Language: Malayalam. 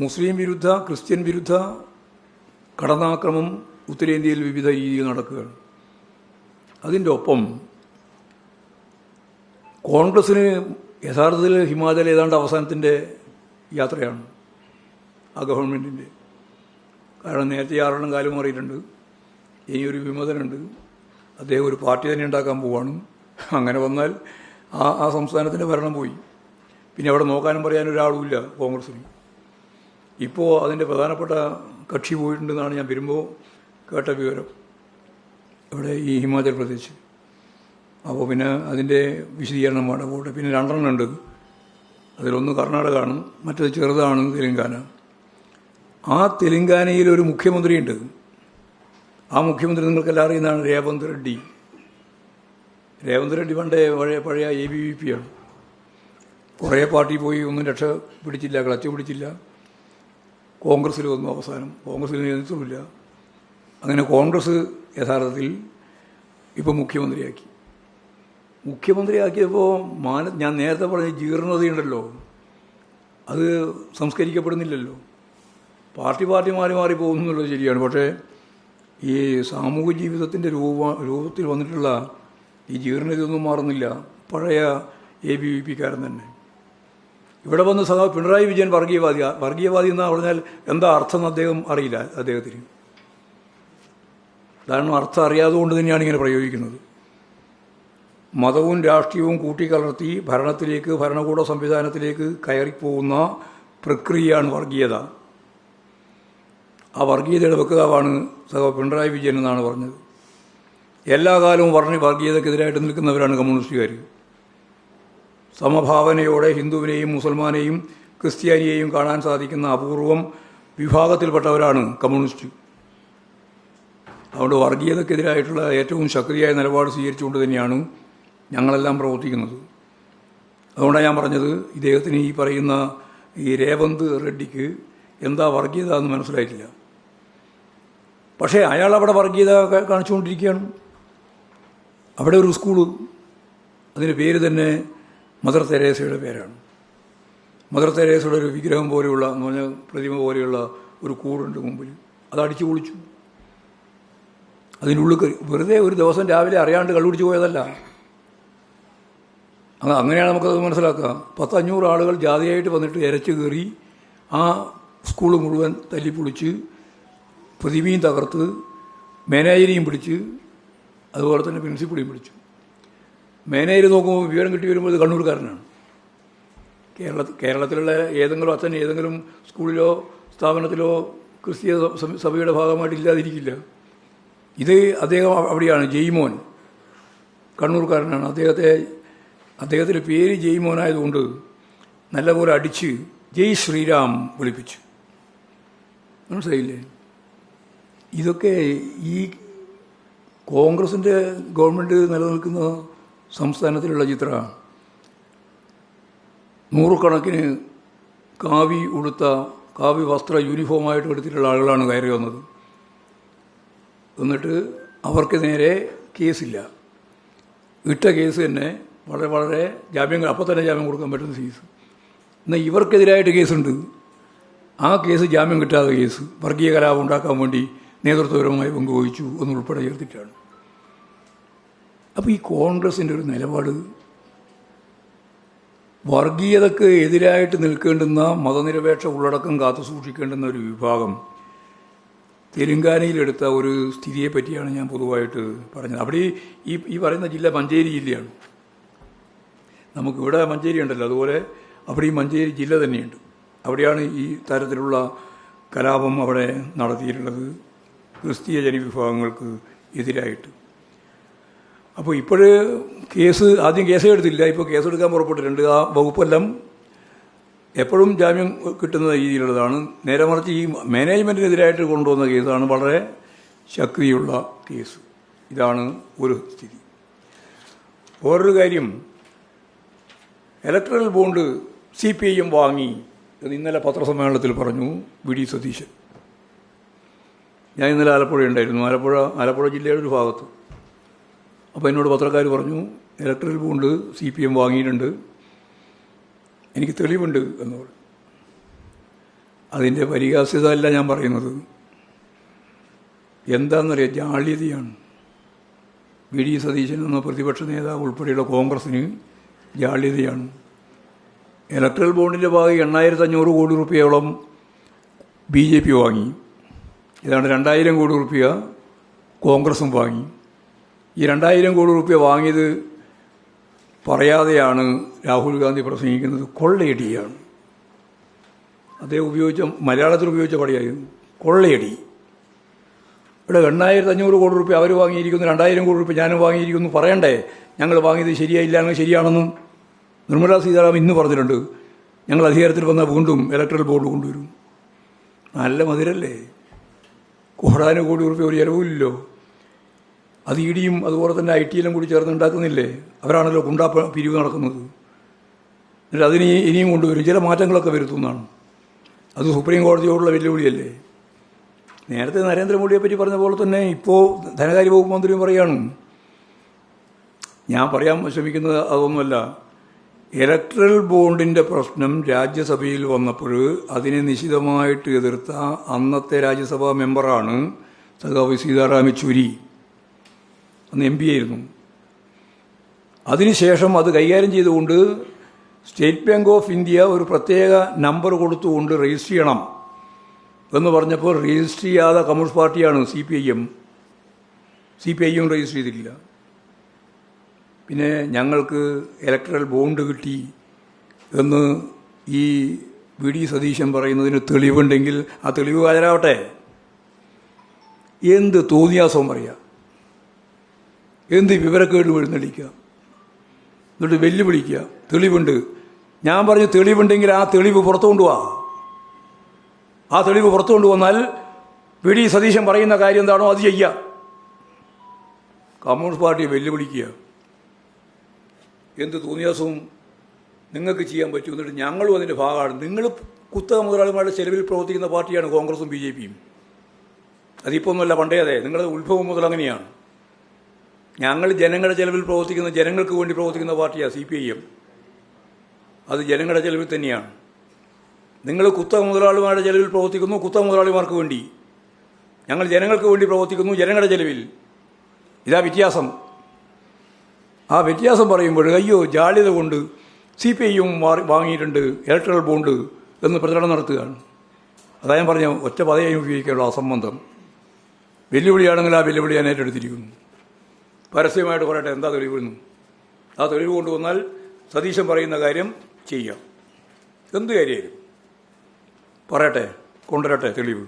മുസ്ലിം വിരുദ്ധ ക്രിസ്ത്യൻ വിരുദ്ധ കടന്നാക്രമം ഉത്തരേന്ത്യയിൽ വിവിധ രീതിയിൽ നടക്കുകയാണ്. അതിൻ്റെ ഒപ്പം കോൺഗ്രസ്സിന് യഥാർത്ഥത്തിൽ ഹിമാചൽ ഏതാണ്ട് അവസാനത്തിൻ്റെ യാത്രയാണ് ആ ഗവൺമെൻറ്റിൻ്റെ. കാരണം നേരത്തെ ആറെണ്ണം കാലം മാറിയിട്ടുണ്ട്, ഇനിയൊരു വിമതനുണ്ട്, അദ്ദേഹം ഒരു പാർട്ടി തന്നെ ഉണ്ടാക്കാൻ പോവാണ്. അങ്ങനെ വന്നാൽ ആ സംസ്ഥാനത്തിൻ്റെ ഭരണം പോയി, പിന്നെ അവിടെ നോക്കാനും പറയാനും ഒരാളുമില്ല കോൺഗ്രസ്സിന്. ഇപ്പോൾ അതിൻ്റെ പ്രധാനപ്പെട്ട കക്ഷി പോയിട്ടുണ്ടെന്നാണ് ഞാൻ വരുമ്പോൾ കേട്ട വിവരം, ഇവിടെ ഈ ഹിമാചൽ പ്രദേശ്. അപ്പോൾ പിന്നെ അതിൻ്റെ വിശദീകരണം വേണ്ട പോട്ടെ. പിന്നെ രണ്ടെണ്ണം ഉണ്ട്, അതിലൊന്ന് കർണാടകമാണ്, മറ്റേത് ചെറുതാണ് തെലങ്കാന. ആ തെലങ്കാനയിൽ ഒരു മുഖ്യമന്ത്രിയുണ്ട്. ആ മുഖ്യമന്ത്രി നിങ്ങൾക്കെല്ലാം അറിയുന്നതാണ് രേവന്ത് റെഡ്ഡി. രേവന്ത് റെഡ്ഡി പഴയ ABVP ആണ്. കുറേ പാർട്ടി പോയി, ഒന്നും രക്ഷ പിടിച്ചില്ല, ക്ലച്ച് പിടിച്ചില്ല. കോൺഗ്രസ്സിൽ വന്നു, അവസാനം കോൺഗ്രസ്സിൽ നേതൃത്വമില്ല. അങ്ങനെ കോൺഗ്രസ് യഥാർത്ഥത്തിൽ ഇപ്പോൾ മുഖ്യമന്ത്രിയാക്കിയപ്പോൾ ഞാൻ നേരത്തെ പറഞ്ഞ ജീർണതയുണ്ടല്ലോ, അത് സംസ്കരിക്കപ്പെടുന്നില്ലല്ലോ. പാർട്ടി മാറി പോകുന്നു എന്നുള്ളത് ശരിയാണ്. പക്ഷേ ഈ സാമൂഹ്യ ജീവിതത്തിൻ്റെ രൂപത്തിൽ വന്നിട്ടുള്ള ഈ ജീർണതയൊന്നും മാറുന്നില്ല. പഴയ ABVP-കാരൻ തന്നെ. ഇവിടെ വന്ന് പിണറായി വിജയൻ വർഗീയവാദി എന്നാ പറഞ്ഞാൽ എന്താ അർത്ഥം എന്ന് അദ്ദേഹം അറിയില്ല. അദ്ദേഹത്തിന് കാരണം അർത്ഥം അറിയാതെ കൊണ്ട് തന്നെയാണ് ഇങ്ങനെ പ്രയോഗിക്കുന്നത്. മതവും രാഷ്ട്രീയവും കൂട്ടിക്കലർത്തി ഭരണകൂട സംവിധാനത്തിലേക്ക് കയറിപ്പോകുന്ന പ്രക്രിയയാണ് വർഗീയത. ആ വർഗീയതയുടെ വക്താവാണ് പിണറായി വിജയൻ എന്നാണ് പറഞ്ഞത്. എല്ലാ കാലവും വർഗീയതക്കെതിരായിട്ട് നിൽക്കുന്നവരാണ് കമ്മ്യൂണിസ്റ്റുകാർ. സമഭാവനയോടെ ഹിന്ദുവിനെയും മുസൽമാനെയും ക്രിസ്ത്യാനിയെയും കാണാൻ സാധിക്കുന്ന അപൂർവം വിഭാഗത്തിൽപ്പെട്ടവരാണ് കമ്മ്യൂണിസ്റ്റ്. അതുകൊണ്ട് വർഗീയതക്കെതിരായിട്ടുള്ള ഏറ്റവും ശക്തിയായ നിലപാട് സ്വീകരിച്ചുകൊണ്ട് തന്നെയാണ് ഞങ്ങളെല്ലാം പ്രവർത്തിക്കുന്നത്. അതുകൊണ്ടാണ് ഞാൻ പറഞ്ഞത്, ഇദ്ദേഹത്തിന് ഈ പറയുന്ന ഈ രേവന്ത് റെഡ്ഡിക്ക് എന്താ വർഗീയത എന്ന് മനസ്സിലായിട്ടില്ല. പക്ഷേ അയാൾ അവിടെ വർഗീയത കാണിച്ചുകൊണ്ടിരിക്കുകയാണ്. അവിടെ ഒരു സ്കൂള്, അതിൻ്റെ പേര് തന്നെ മദർ തെരേസയുടെ പേരാണ്. മദർ തെരേസയുടെ ഒരു വിഗ്രഹം പോലെയുള്ള എന്ന് പറഞ്ഞാൽ പ്രതിമ പോലെയുള്ള ഒരു കൂടുണ്ട് മുമ്പിൽ, അത് അടിച്ചു പൊളിച്ചു. അതിനുള്ളിൽ വെറുതെ ഒരു ദിവസം രാവിലെ അറിയാണ്ട് കള്ളുപിടിച്ച് പോയതല്ല. അങ്ങനെയാണ് നമുക്കത് മനസ്സിലാക്കുക. 500 ആളുകൾ ജാതിയായിട്ട് വന്നിട്ട് ഇരച്ചു കയറി ആ സ്കൂൾ മുഴുവൻ തല്ലിപ്പൊളിച്ച് പ്രതിമയും തകർത്ത് മാനേജരെയും പിടിച്ച് അതുപോലെ തന്നെ പ്രിൻസിപ്പളെയും പിടിച്ചു. മാനേജർ നോക്കുമ്പോൾ വിവരം കിട്ടി വരുമ്പോൾ ഇത് കണ്ണൂർക്കാരനാണ്. കേരളത്തിലുള്ള ഏതെങ്കിലും സ്കൂളിലോ സ്ഥാപനത്തിലോ ക്രിസ്തീയ സഭയുടെ ഭാഗമായിട്ട് ഇല്ലാതിരിക്കില്ല. ഇത് അദ്ദേഹം അവിടെയാണ്, ജയ്മോൻ, കണ്ണൂർക്കാരനാണ്. അദ്ദേഹത്തിൻ്റെ പേര് ജയ്മോനായതുകൊണ്ട് നല്ലപോലെ അടിച്ച് ജയ് ശ്രീരാം വിളിപ്പിച്ചു. മനസ്സിലായില്ലേ? ഇതൊക്കെ ഈ കോൺഗ്രസിൻ്റെ ഗവൺമെൻറ് നിലനിൽക്കുന്ന സംസ്ഥാനത്തിലുള്ള ചിത്രമാണ്. നൂറുകണക്കിന് കാവി വസ്ത്ര യൂണിഫോമായിട്ട് എടുത്തിട്ടുള്ള ആളുകളാണ് കയറി വന്നത്. എന്നിട്ട് അവർക്ക് നേരെ കേസില്ല. ഇട്ട കേസ് തന്നെ വളരെ അപ്പോൾ തന്നെ ജാമ്യം കൊടുക്കാൻ പറ്റുന്ന കേസ്. എന്നാൽ ഇവർക്കെതിരായിട്ട് കേസുണ്ട്. ആ കേസ് ജാമ്യം കിട്ടാത്ത കേസ്, വർഗീയ കലാപം ഉണ്ടാക്കാൻ വേണ്ടി നേതൃത്വപരമായി പങ്കുവഹിച്ചു എന്നുൾപ്പെടെ ചേർത്തിട്ടാണ്. അപ്പോൾ ഈ കോൺഗ്രസിൻ്റെ ഒരു നിലപാട്, വർഗീയതക്ക് എതിരായിട്ട് നിൽക്കേണ്ടുന്ന മതനിരപേക്ഷ ഉള്ളടക്കം കാത്തു സൂക്ഷിക്കേണ്ടുന്ന ഒരു വിഭാഗം തെലങ്കാനയിലെടുത്ത ഒരു സ്ഥിതിയെ പറ്റിയാണ് ഞാൻ പൊതുവായിട്ട് പറഞ്ഞത്. അവിടെ ഈ പറയുന്ന ജില്ല മഞ്ചേരി ജില്ലയാണ്. നമുക്കിവിടെ മഞ്ചേരി ഉണ്ടല്ലോ, അതുപോലെ അവിടെ ഈ മഞ്ചേരി ജില്ല തന്നെയുണ്ട്. അവിടെയാണ് ഈ തരത്തിലുള്ള കലാപം അവിടെ നടത്തിയിട്ടുള്ളത് ക്രിസ്തീയ ജനവിഭാഗങ്ങൾക്ക് എതിരായിട്ട്. അപ്പോൾ ആദ്യം കേസേ എടുത്തില്ല, ഇപ്പോൾ കേസെടുക്കാൻ പുറപ്പെട്ടിട്ടുണ്ട്. ആ വകുപ്പെല്ലാം എപ്പോഴും ജാമ്യം കിട്ടുന്ന രീതിയിലുള്ളതാണ്. നേരെ മറിച്ച് ഈ മാനേജ്മെൻറ്റിനെതിരായിട്ട് കൊണ്ടുവന്ന കേസാണ് വളരെ ശക്തിയുള്ള കേസ്. ഇതാണ് ഒരു സ്ഥിതി. വേറൊരു കാര്യം, ഇലക്ട്രൽ ബോണ്ട് CPIM വാങ്ങി എന്ന് ഇന്നലെ പത്രസമ്മേളനത്തിൽ പറഞ്ഞു VD സതീശൻ. ഞാൻ ഇന്നലെ ആലപ്പുഴ ഉണ്ടായിരുന്നു, ആലപ്പുഴ ജില്ലയുടെ ഒരു ഭാഗത്ത്. അപ്പോൾ എന്നോട് പത്രക്കാർ പറഞ്ഞു ഇലക്ട്രൽ ബോണ്ട് CPM വാങ്ങിയിട്ടുണ്ട്, എനിക്ക് തെളിവുണ്ട് എന്ന് പറഞ്ഞു. അതിൻ്റെ പരിഹാസ്യത അല്ല ഞാൻ പറയുന്നത്. എന്താണെന്നറിയാം, ജാള്യതയാണ്. വി ഡി സതീശൻ എന്ന പ്രതിപക്ഷ നേതാവ് ഉൾപ്പെടെയുള്ള കോൺഗ്രസ്സിന് ജാള്യതയാണ്. ഇലക്ട്രൽ ബോണ്ടിൻ്റെ ഭാഗം 8,500 കോടി രൂപയോളം BJP വാങ്ങി. ഏതാണ്ട് 2,000 കോടി രൂപ കോൺഗ്രസും വാങ്ങി. ഈ 2,000 കോടി രൂപ വാങ്ങിയത് പറയാതെയാണ് രാഹുൽ ഗാന്ധി പ്രസംഗിക്കുന്നത്. കൊള്ളയടിയാണ്. അദ്ദേഹം മലയാളത്തിൽ ഉപയോഗിച്ച പടയായിരുന്നു കൊള്ളയടി. ഇവിടെ 8,500 കോടി രൂപ അവർ വാങ്ങിയിരിക്കുന്നു, 2,000 കോടി രൂപ ഞാനും വാങ്ങിയിരിക്കുന്നു പറയണ്ടേ? ഞങ്ങൾ വാങ്ങിയത് ശരിയായില്ലാന്ന് ശരിയാണെന്നും നിർമ്മലാ സീതാരാമൻ ഇന്ന് പറഞ്ഞിട്ടുണ്ട്. ഞങ്ങൾ അധികാരത്തിൽ വന്നാൽ വീണ്ടും ഇലക്ട്രൽ ബോർഡ് കൊണ്ടുവരും. നല്ല മധുരല്ലേ? കോടാനുകോടി രൂപ ഒരു ചിലവില്ലല്ലോ. അത് ഇടിയും അതുപോലെ തന്നെ IT കൂടി ചേർന്ന് ഉണ്ടാക്കുന്നില്ലേ? അവരാണല്ലോ ഗുണ്ടാ പിരിവ് നടക്കുന്നത്. എന്നിട്ട് അതിന് ഇനിയും കൊണ്ടുവരും, ചില മാറ്റങ്ങളൊക്കെ വരുത്തുന്നതാണ്. അത് സുപ്രീം കോടതിയോടുള്ള വെല്ലുവിളിയല്ലേ? നേരത്തെ നരേന്ദ്രമോദിയെ പറ്റി പറഞ്ഞ പോലെ തന്നെ ഇപ്പോൾ ധനകാര്യ വകുപ്പ് മന്ത്രിയും പറയാണ്. ഞാൻ പറയാൻ ശ്രമിക്കുന്നത് അതൊന്നുമല്ല. ഇലക്ട്രൽ ബോണ്ടിൻ്റെ പ്രശ്നം രാജ്യസഭയിൽ വന്നപ്പോൾ അതിനെ നിശിതമായിട്ട് എതിർത്ത അന്നത്തെ രാജ്യസഭാ മെമ്പറാണ് സഖാവ് സീതാറാം യെച്ചൂരി. അന്ന് MP ആയിരുന്നു. അതിനുശേഷം അത് കൈകാര്യം ചെയ്തുകൊണ്ട് സ്റ്റേറ്റ് ബാങ്ക് ഓഫ് ഇന്ത്യ ഒരു പ്രത്യേക നമ്പർ കൊടുത്തുകൊണ്ട് രജിസ്റ്റർ ചെയ്യണം എന്ന് പറഞ്ഞപ്പോൾ രജിസ്റ്റർ ചെയ്യാതെ കമ്മ്യൂണിസ്റ്റ് പാർട്ടിയാണ് CPIM. CPIM രജിസ്റ്റർ ചെയ്തിട്ടില്ല. പിന്നെ ഞങ്ങൾക്ക് ഇലക്ട്രൽ ബോണ്ട് കിട്ടി എന്ന് ഈ വി ഡി സതീശൻ പറയുന്നതിന് തെളിവുണ്ടെങ്കിൽ ആ തെളിവ് ഹാജരാവട്ടെ. എന്ത് തോന്നിയാസവും പറയാം, എന്ത് വിവരക്കേട് എഴുന്നള്ളിക്കുക, എന്നിട്ട് വെല്ലുവിളിക്കുക. തെളിവുണ്ട്. ഞാൻ പറഞ്ഞു തെളിവുണ്ടെങ്കിൽ ആ തെളിവ് പുറത്തു കൊണ്ടുപോവാ. ആ തെളിവ് പുറത്തു കൊണ്ടുവന്നാൽ വി ഡി സതീശൻ പറയുന്ന കാര്യം എന്താണോ അത് ചെയ്യുക. കമ്മ്യൂണിസ്റ്റ് പാർട്ടിയെ വെല്ലുവിളിക്കുക. എന്ത് തോന്നിയാസവും നിങ്ങൾക്ക് ചെയ്യാൻ പറ്റും. എന്നിട്ട് ഞങ്ങളും അതിൻ്റെ ഭാഗമാണ്. നിങ്ങൾ കുത്തക മുതലാളിമാരുടെ ചെലവിൽ പ്രവർത്തിക്കുന്ന പാർട്ടിയാണ് കോൺഗ്രസും BJPയും. അതിപ്പോൾ ഒന്നുമല്ല, പണ്ടേ അതെ. നിങ്ങളുടെ ഉത്ഭവം മുതൽ അങ്ങനെയാണ്. ഞങ്ങൾ ജനങ്ങളുടെ ചെലവിൽ പ്രവർത്തിക്കുന്ന, ജനങ്ങൾക്ക് വേണ്ടി പ്രവർത്തിക്കുന്ന പാർട്ടിയാണ് CPIM. അത് ജനങ്ങളുടെ ചെലവിൽ തന്നെയാണ്. നിങ്ങൾ കുത്തക മുതലാളിമാരുടെ ചെലവിൽ പ്രവർത്തിക്കുന്നു, കുത്തക മുതലാളിമാർക്ക് വേണ്ടി. ഞങ്ങൾ ജനങ്ങൾക്ക് വേണ്ടി പ്രവർത്തിക്കുന്നു, ജനങ്ങളുടെ ചെലവിൽ. ഇതാ വ്യത്യാസം. ആ വ്യത്യാസം പറയുമ്പോൾ അയ്യോ ജാള്യത കൊണ്ട് CPIM വാങ്ങിയിട്ടുണ്ട് ഇലക്ട്രൽ ബോണ്ട് എന്ന് പ്രചരണം നടത്തുകയാണ്. അതാ ഞാൻ പറഞ്ഞ ഒറ്റ പദയായി ഉപയോഗിക്കാനുള്ള അസംബന്ധം. വെല്ലുവിളിയാണെങ്കിൽ ആ വെല്ലുവിളി ഞാൻ ഏറ്റെടുത്തിരിക്കുന്നു. പരസ്യമായിട്ട് പറയട്ടെ, എന്താ തെളിവെന്നും. ആ തെളിവ് കൊണ്ടുവന്നാൽ സതീശൻ പറയുന്ന കാര്യം ചെയ്യാം. എന്ത് കാര്യമായാലും പറയട്ടെ, കൊണ്ടുവരട്ടെ തെളിവ്.